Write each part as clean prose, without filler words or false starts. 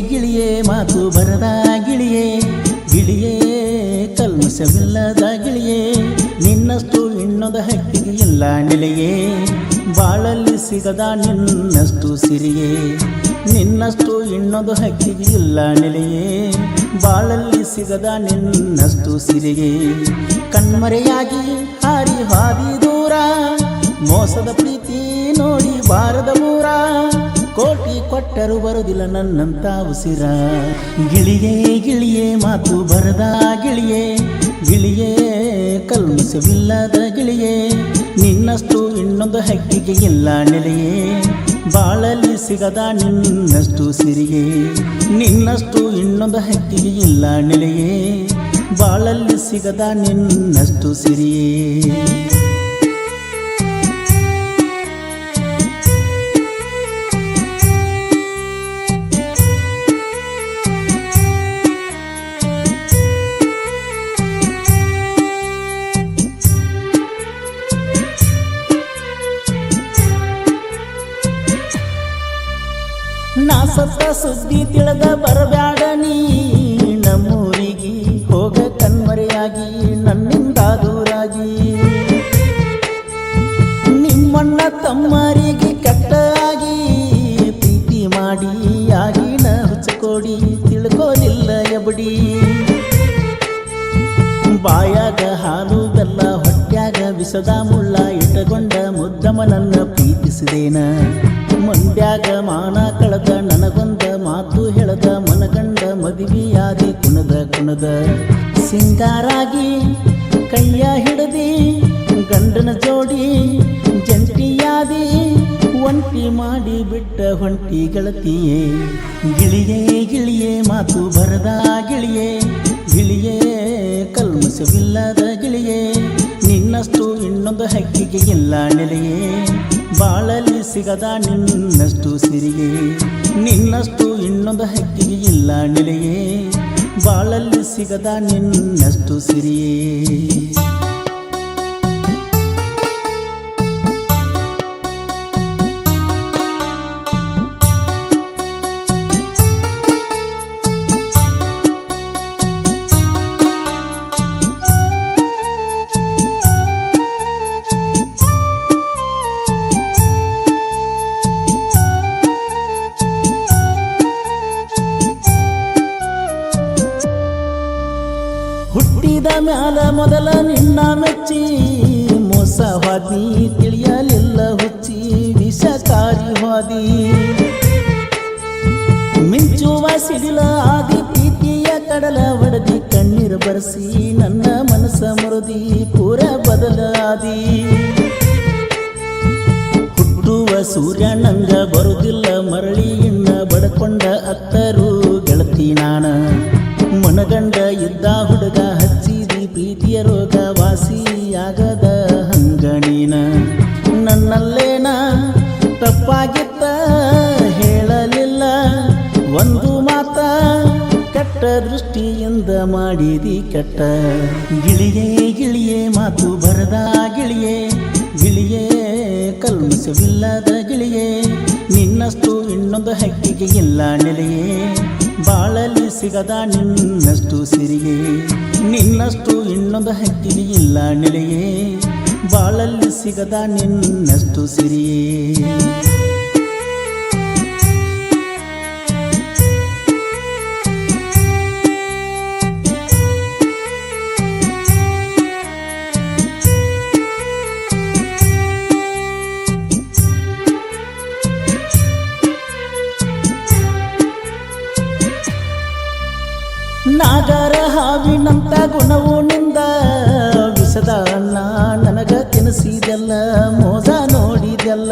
ಗಿಳಿಯೇ ಮಾತು ಬರದ ಗಿಳಿಯೇ ಗಿಳಿಯೇ ಕಲ್ಮಶವಿಲ್ಲದ ಗಿಳಿಯೇ ನಿನ್ನಷ್ಟು ಇನ್ನೊಂದು ಹಕ್ಕಿಗೆ ಇಲ್ಲ ನೆಲೆಯೇ ಬಾಳಲ್ಲಿ ಸಿಗದ ನಿನ್ನಷ್ಟು ಸಿರಿಯೇ ನಿನ್ನಷ್ಟು ಇನ್ನೊಂದು ಹಕ್ಕಿಗೆ ಇಲ್ಲ ನೆಲೆಯೇ ಬಾಳಲ್ಲಿ ಸಿಗದ ನಿನ್ನಷ್ಟು ಸಿರಿಯೇ ಕಣ್ಮರೆಯಾಗಿ ಹಾರಿ ಹಾದಿ ದೂರ ಮೋಸದ ಪ್ರೀತಿ ನೋಡಿ ಬಾರದ ಊರ ಕೋಟಿ ಕೊಟ್ಟರು ಬರುವುದಿಲ್ಲ ನನ್ನಂತ ಉಸಿರ ಗಿಳಿಯೇ ಗಿಳಿಯೇ ಮಾತು ಬರದ ಗಿಳಿಯೇ ಗಿಳಿಯೇ ಕಲ್ಮಶವಿಲ್ಲದ ಗಿಳಿಯೇ ನಿನ್ನಷ್ಟು ಇನ್ನೊಂದು ಹಕ್ಕಿಗೆ ಇಲ್ಲ ನೆಲೆಯೇ ಬಾಳಲ್ಲಿ ಸಿಗದ ನಿನ್ನಷ್ಟು ಸಿರಿಯೇ ನಿನ್ನಷ್ಟು ಇನ್ನೊಂದು ಹಕ್ಕಿಗೆ ಇಲ್ಲ ನೆಲೆಯೇ ಬಾಳಲ್ಲಿ ಸಿಗದ ನಿನ್ನಷ್ಟು ಸಿರಿಯೇ ನಾ ಸತ್ತ ಸುದ್ದಿ ತಿಳಿದ ಬರಬ್ಯಾಡ ನೀ ನಮ್ಮೂರಿಗೆ ಹೋಗ ಕಣ್ಮರೆಯಾಗಿ ನನ್ನಿಂದ ದೂರಾಗಿ ನಿಮ್ಮಣ್ಣ ತಮ್ಮರಿಗೆ ಕೆಟ್ಟಾಗಿ ಪ್ರೀತಿ ಮಾಡಿ ಆಗಿನ ಹುಚ್ಚಕೋಡಿ ತಿಳ್ಕೋಲಿಲ್ಲ ಎಬಡಿ ಬಾಯಾಗ ಹಾಲು ಬೆಲ್ಲ ಹೊಟ್ಯಾಗ ವಿಷದ ಮುಳ್ಳ ಇಟ್ಟುಕೊಂಡ ಮುದ್ದಮ್ಮನನ್ನ ಪ್ರೀತಿಸಿದೇನ ಮಂಡ್ಯಾಗ ಮಾನ ಕಳೆದ ನನಗೊಂದ ಮಾತು ಹೇಳದ ಮನಗಂಡ ಮದುವೆಯಾದಿ ಕುಣದ ಸಿಂಗಾರಾಗಿ ಕೈಯ ಹಿಡದಿ ಗಂಡನ ಜೋಡಿ ಜಂಟಿಯಾದಿ ಒಂಟಿ ಮಾಡಿ ಬಿಟ್ಟ ಹೊಂಟಿ ಗೆಳತಿಯೇ ಗಿಳಿಯೇ ಗಿಳಿಯೇ ಮಾತು ಬರದ ಗಿಳಿಯೇ ಗಿಳಿಯೇ ಕಲ್ಮಶವಿಲ್ಲದ ಗಿಳಿಯೇ ನಿನ್ನಷ್ಟು ಇನ್ನೊಂದು ಹಕ್ಕಿಗೆ ಇಲ್ಲ ನೆಲೆಯೇ ಬಾಳಲ್ಲಿ ಸಿಗದ ನಿನ್ನಷ್ಟು ಸಿರಿಯೇ ನಿನ್ನಷ್ಟು ಇನ್ನೊಂದು ಹಕ್ಕಿಗೆ ಇಲ್ಲ ನೆಲೆಯೇ ಬಾಳಲ್ಲಿ ಸಿಗದ ನಿನ್ನಷ್ಟು ಸಿರಿಯೇ ಹುಟ್ಟಿದ ಮ್ಯಾಲ ಮೊದಲ ನಿನ್ನ ಮೆಚ್ಚಿ ಮೋಸ ಹಾದಿ ತಿಳಿಯಲಿಲ್ಲ ಹುಚ್ಚಿ ವಿಷಕಾರಿ ಹಾದಿ ಮಿಂಚುವ ಸಿಡಿಲ ಆದಿ ಪ್ರೀತಿಯ ಕಡಲ ಒಡದಿ ಕಣ್ಣೀರು ಬರೆಸಿ ನನ್ನ ಮನಸ್ಸ ಮುರಿದಿ ಪೂರ ಬದಲಾದಿ ಹುಟ್ಟುವ ಸೂರ್ಯ ನಂಗ ಬರುವುದಿಲ್ಲ ಮರಳಿ ಇನ್ನ ಬಡಕೊಂಡ ಅತ್ತರು ಗೆಳತಿ ನಾನ ಮನಗಂಡ ಇದ್ದ ಹುಡುಗ ಹಚ್ಚಿದಿ ಪ್ರೀತಿಯ ರೋಗ ವಾಸಿಯಾಗದ ಹಂಗಣೀನ ನನ್ನಲ್ಲೇನ ತಪ್ಪಾಗಿತ್ತ ಹೇಳಲಿಲ್ಲ ಒಂದು ಮಾತ ಕೆಟ್ಟ ದೃಷ್ಟಿಯಿಂದ ಮಾಡಿದಿ ಕೆಟ್ಟ ಗಿಳಿಯೇ ಗಿಳಿಯೇ ಮಾತು ಬರದ ಗಿಳಿಯೇ ಗಿಳಿಯೇ ಕಲ್ಮಶವಿಲ್ಲದ ಗಿಳಿಯೇ ನಿನ್ನಷ್ಟು ಇನ್ನೊಂದು ಹಕ್ಕಿಗೆ ಇಲ್ಲ ನೆಲೆಯೇ ಬಾಳಲ್ಲಿ ಸಿಗದ ನಿನ್ನಷ್ಟು ಸಿರಿಯೇ ನಿನ್ನಷ್ಟು ಇನ್ನೊಂದು ಹಕ್ಕಿಗೆ ಇಲ್ಲ ನೆಲೆಯೇ ಬಾಳಲ್ಲಿ ಸಿಗದ ನಿನ್ನಷ್ಟು ಸಿರಿಯೇ ನಾಗರ ಹಾವಿನಂತ ಗುಣವು ನಿಂದ ವಿಷದ ಅನ್ನ ನನಗ ತಿನಿಸಿದೆಲ್ಲ ಮೋಸ ನೋಡಿದೆಲ್ಲ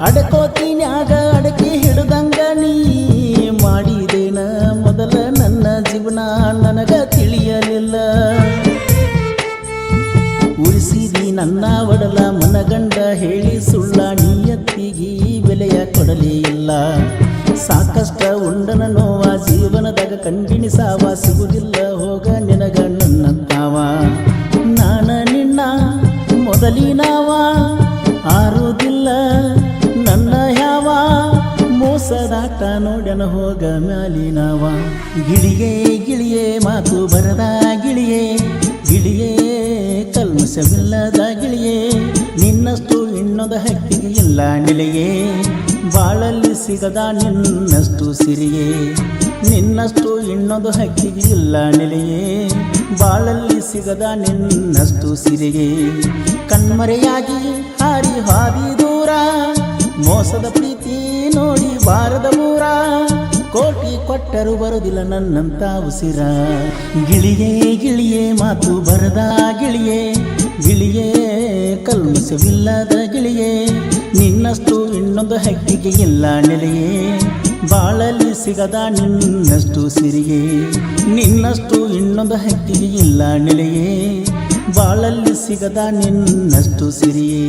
ಅಡಕೋತಿನ್ಯಾಗ ಅಡಕಿ ಹಿಡ್ದಂಗ ನೀ ಮಾಡಿದೇನ ಮೊದಲ ನನ್ನ ಜೀವನ ನನಗ ತಿಳಿಯಲಿಲ್ಲ ಉಳಿಸಿದಿ ನನ್ನ ಒಡಲ ಮನಗಂಡ ಹೇಳಿ ಸುಳ್ಳ ನಿಯತ್ತಿಗೆ ಬೆಲೆಯ ಕೊಡಲೇ ಇಲ್ಲ ಸಾಕಷ್ಟ ಉಂಡನ ನೋವ ಜೀವನದಾಗ ಕಂಡಿನಿ ಸಾವ ಸಿಗುವುದಿಲ್ಲ ಹೋಗ ನಿನಗ ನನ್ನಂತಾವ ನಾನ ನಿನ್ನ ಮೊದಲಿನವ ಆರುವುದಿಲ್ಲ ನನ್ನ ಯಾವ ಮೋಸ ವಯಸ್ಸದಾಟ ನೋಡನ ಹೋಗ ಮ್ಯಾಲಿನವ ಗಿಳಿಯೇ ಗಿಳಿಯೇ ಮಾತು ಬರದ ಗಿಳಿಯೇ ಗಿಳಿಯೇ ಕಲ್ಮಸವಿಲ್ಲದ ಗಿಳಿಯೇ ನಿನ್ನಷ್ಟು ಇನ್ನೊಂದು ಹಕ್ಕಿಗೆ ಇಲ್ಲ ನೆಲೆಯೇ ಬಾಳಲ್ಲಿ ಸಿಗದ ನಿನ್ನಷ್ಟು ಸಿರಿಯೇ ನಿನ್ನಷ್ಟು ಇನ್ನೊಂದು ಹಕ್ಕಿಗೆ ಇಲ್ಲ ನೆಲೆಯೇ ಬಾಳಲ್ಲಿ ಸಿಗದ ನಿನ್ನಷ್ಟು ಸಿರಿಯೇ ಕಣ್ಮರೆಯಾಗಿ ಹಾರಿ ಹಾದಿ ದೂರ ಮೋಸದ ಪ್ರೀತಿ ನೋಡಿ ಬಾರದ ಮೂರ ಕೋಟಿ ಕೊಟ್ಟರು ಬರುವುದಿಲ್ಲ ನನ್ನಂತ ಉಸಿರ ಗಿಳಿಯೇ ಗಿಳಿಯೇ ಮಾತು ಬರದ ಗಿಳಿಯೇ ಗಿಳಿಯೇ ಕಲ್ಮಸವಿಲ್ಲದ ಗಿಳಿಯೇ ನಿನ್ನಷ್ಟು ಇನ್ನೊಂದು ಹಕ್ಕಿಗೆ ಇಲ್ಲ ನೆಲೆಯೇ ಬಾಳಲ್ಲಿ ಸಿಗದ ನಿನ್ನಷ್ಟು ಸಿರಿಯೇ ನಿನ್ನಷ್ಟು ಇನ್ನೊಂದು ಹಕ್ಕಿಗೆ ಇಲ್ಲ ನೆಲೆಯೇ ಬಾಳಲ್ಲಿ ಸಿಗದ ನಿನ್ನಷ್ಟು ಸಿರಿಯೇ